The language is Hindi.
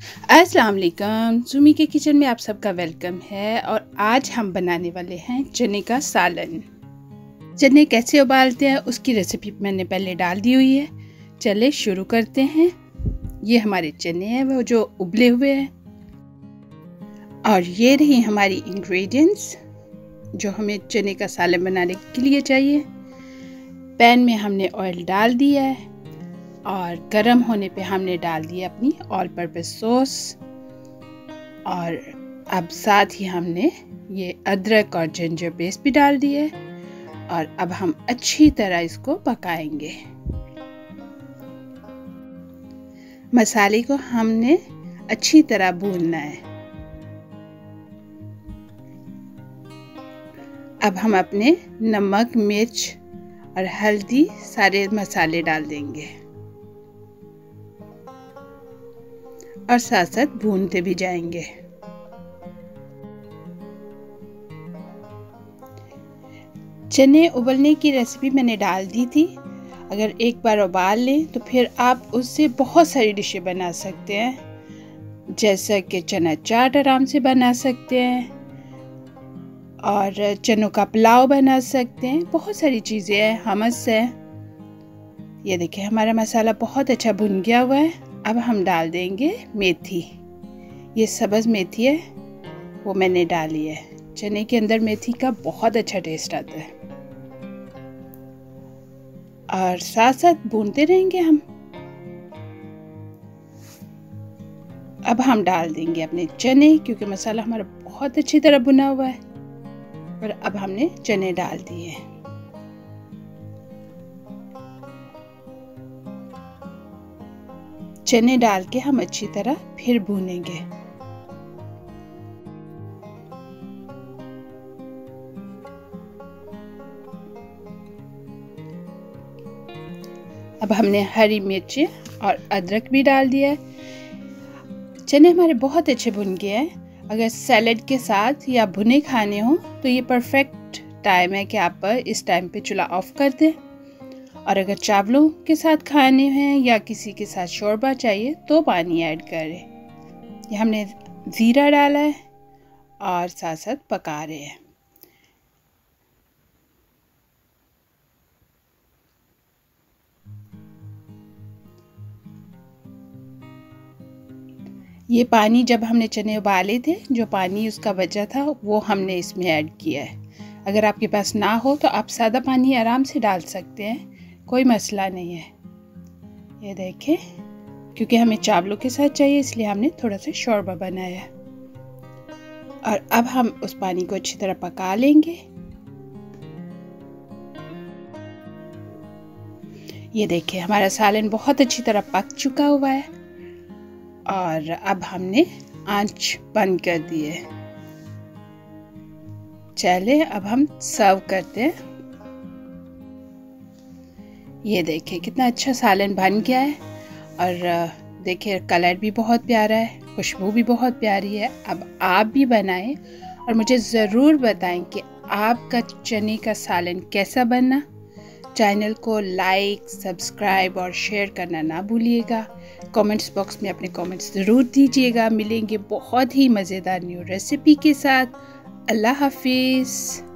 अस्सलाम वालेकुम। सुमी के किचन में आप सबका वेलकम है। और आज हम बनाने वाले हैं चने का सालन। चने कैसे उबालते हैं उसकी रेसिपी मैंने पहले डाल दी हुई है। चले शुरू करते हैं। ये हमारे चने हैं वो जो उबले हुए हैं, और ये रही हमारी इंग्रेडिएंट्स जो हमें चने का सालन बनाने के लिए चाहिए। पैन में हमने ऑयल डाल दिया है और गरम होने पे हमने डाल दिया अपनी ऑल पर्पस सॉस, और अब साथ ही हमने ये अदरक और जिंजर पेस्ट भी डाल दिए, और अब हम अच्छी तरह इसको पकाएंगे। मसाले को हमने अच्छी तरह भूनना है। अब हम अपने नमक, मिर्च और हल्दी सारे मसाले डाल देंगे और साथ साथ भूनते भी जाएंगे। चने उबलने की रेसिपी मैंने डाल दी थी। अगर एक बार उबाल लें तो फिर आप उससे बहुत सारी डिशें बना सकते हैं, जैसा कि चना चाट आराम से बना सकते हैं और चनों का पुलाव बना सकते हैं। बहुत सारी चीज़ें हैं, हमस है। ये देखिए हमारा मसाला बहुत अच्छा भुन गया हुआ है। अब हम डाल देंगे मेथी। ये सब्ज़ मेथी है, वो मैंने डाली है। चने के अंदर मेथी का बहुत अच्छा टेस्ट आता है, और साथ साथ भूनते रहेंगे हम। अब हम डाल देंगे अपने चने, क्योंकि मसाला हमारा बहुत अच्छी तरह भुना हुआ है। और अब हमने चने डाल दिए। चने डाल के हम अच्छी तरह फिर भूनेंगे। अब हमने हरी मिर्ची और अदरक भी डाल दिया है। चने हमारे बहुत अच्छे भुन गए हैं। अगर सैलेड के साथ या भुने खाने हो तो ये परफेक्ट टाइम है कि आप इस टाइम पे चूल्हा ऑफ कर दें। और अगर चावलों के साथ खाने हैं या किसी के साथ शोरबा चाहिए तो पानी ऐड करें। ये हमने ज़ीरा डाला है और साथ साथ पका रहे हैं। ये पानी जब हमने चने उबाले थे, जो पानी उसका बचा था वो हमने इसमें ऐड किया है। अगर आपके पास ना हो तो आप सादा पानी आराम से डाल सकते हैं, कोई मसला नहीं है। ये देखें, क्योंकि हमें चावलों के साथ चाहिए इसलिए हमने थोड़ा सा शोरबा बनाया। और अब हम उस पानी को अच्छी तरह पका लेंगे। ये देखिए हमारा सालन बहुत अच्छी तरह पक चुका हुआ है, और अब हमने आंच बंद कर दी है। चले अब हम सर्व करते हैं। ये देखिए कितना अच्छा सालन बन गया है, और देखिए कलर भी बहुत प्यारा है, खुशबू भी बहुत प्यारी है। अब आप भी बनाएं और मुझे ज़रूर बताएं कि आपका चने का सालन कैसा बना। चैनल को लाइक, सब्सक्राइब और शेयर करना ना भूलिएगा। कमेंट्स बॉक्स में अपने कमेंट्स ज़रूर दीजिएगा। मिलेंगे बहुत ही मज़ेदार न्यू रेसिपी के साथ। अल्लाह हाफिज़।